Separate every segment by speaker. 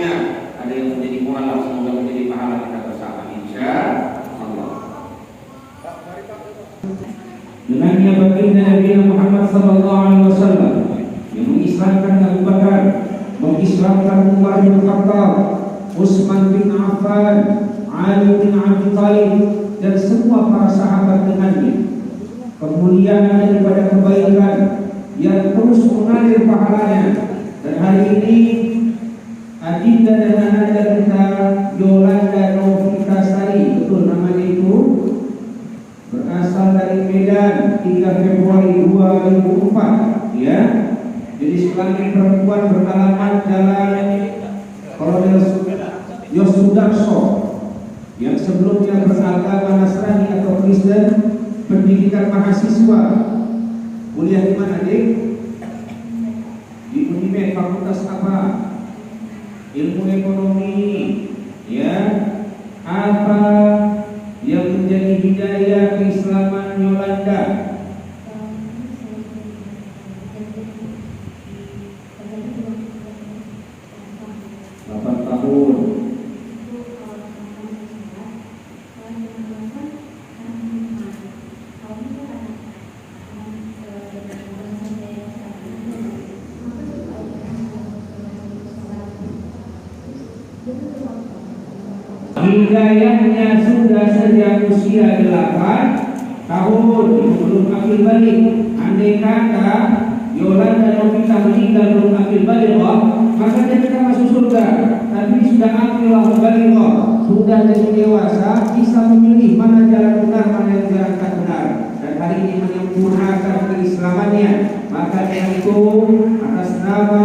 Speaker 1: ada yang menjadi mualaf, semoga menjadi pahala kita bersama insya Allah. Dengannya baginda Nabi Muhammad sallallahu alaihi wasallam yang mengislamkan Abu Bakar, mengislamkan Umar bin Khattab, Utsman bin Affan, Ali bin Abi Thalib dan semua para sahabat dengannya. Kemuliaan daripada kebaikan yang terus mengalir pahalanya. Dan hari ini adinda dan ananda kita Yolanda Novitasari, betul namanya itu, berasal dari Medan, 3 Februari 2004 ya. Jadi sebagai perempuan beralamat Jalan Kolonel Yosudarso yang sebelumnya beragama Nasrani atau Kristen, pendidikan mahasiswa, kuliah di mana dik? Di Unimed, fakultas apa? Ilmu ekonomi, ya. Apa yang menjadi hidayah keislaman Yolanda? 8 tahun. Hidayahnya sudah sejak usia 8 tahun, belum akil balik. Andai kata Yolanda Novita meninggal belum akil balik, maka dia tidak masuk surga. Tapi sudah akil balik, sudah jadi dewasa, bisa memilih mana jalan benar, mana yang jalan tak benar. Dan hari ini menyempurnakan keislamannya. Maka dengan itu atas nama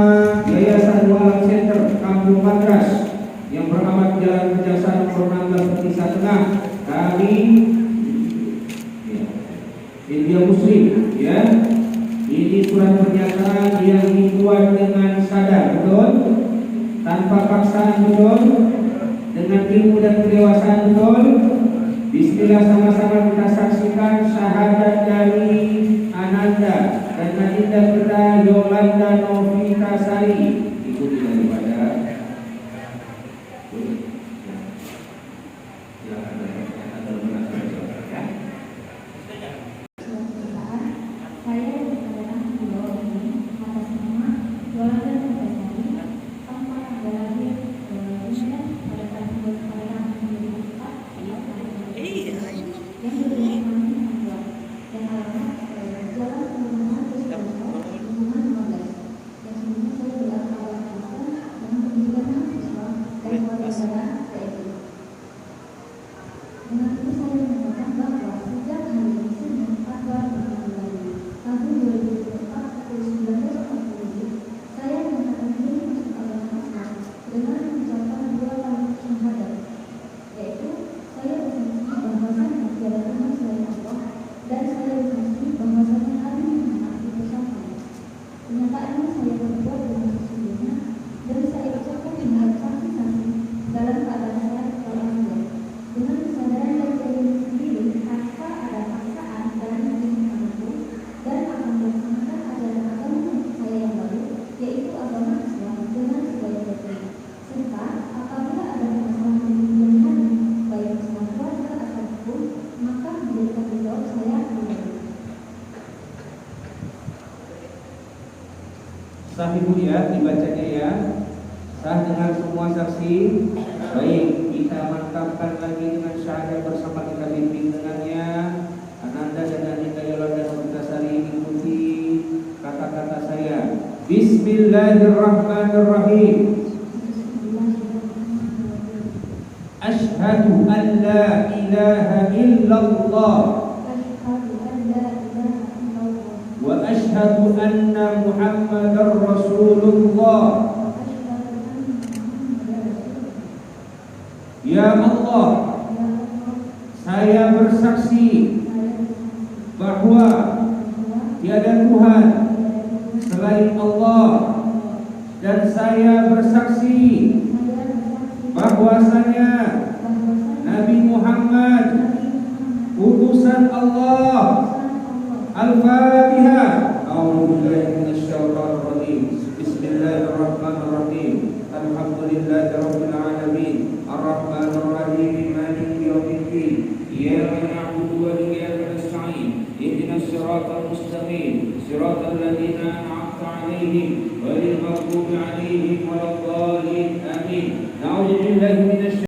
Speaker 1: Yayasan Walam Center Kampung Madras yang beramat Jalan Kejaksaan nomor 16 Petisa Tengah, kami India Muslim ya. Ini surat pernyataan yang dibuat dengan sadar, betul, tanpa paksaan, betul, dengan ilmu dan kedewasaan, betul. Bismillah, sama-sama kita saksikan syahadat dari Ananda dan adinda kita Yolanda Novitasari. Ikuti daripada sah ibu ya, dibacanya ya, sah dengan semua saksi. Baik, kita mantapkan lagi dengan syahadat bersama, kita bimbing dengannya. Ananda dan Ananda Yolanda Novitasari, ikuti kata-kata saya. Bismillahirrahmanirrahim. Asyhadu an la ilaha illallah wa asyhadu anna Muhammadar Rasulullah. Ya Allah, saya bersaksi bahwa tiada Tuhan selain Allah, dan saya bersaksi bahwasanya Nabi Muhammad utusan Allah. Al-Fatihah. A'udzu billahi minasyaitonir rajim. Bismillahirrahmanirrahim. Alhamdulillah لله رب العالمين الرحمن الرحيم مالك يوم الدين إياك نعبد وإياك نستعين اهدنا الصراط المستقيم صراط الذين أنعمت عليهم غير المغضوب عليهم ولا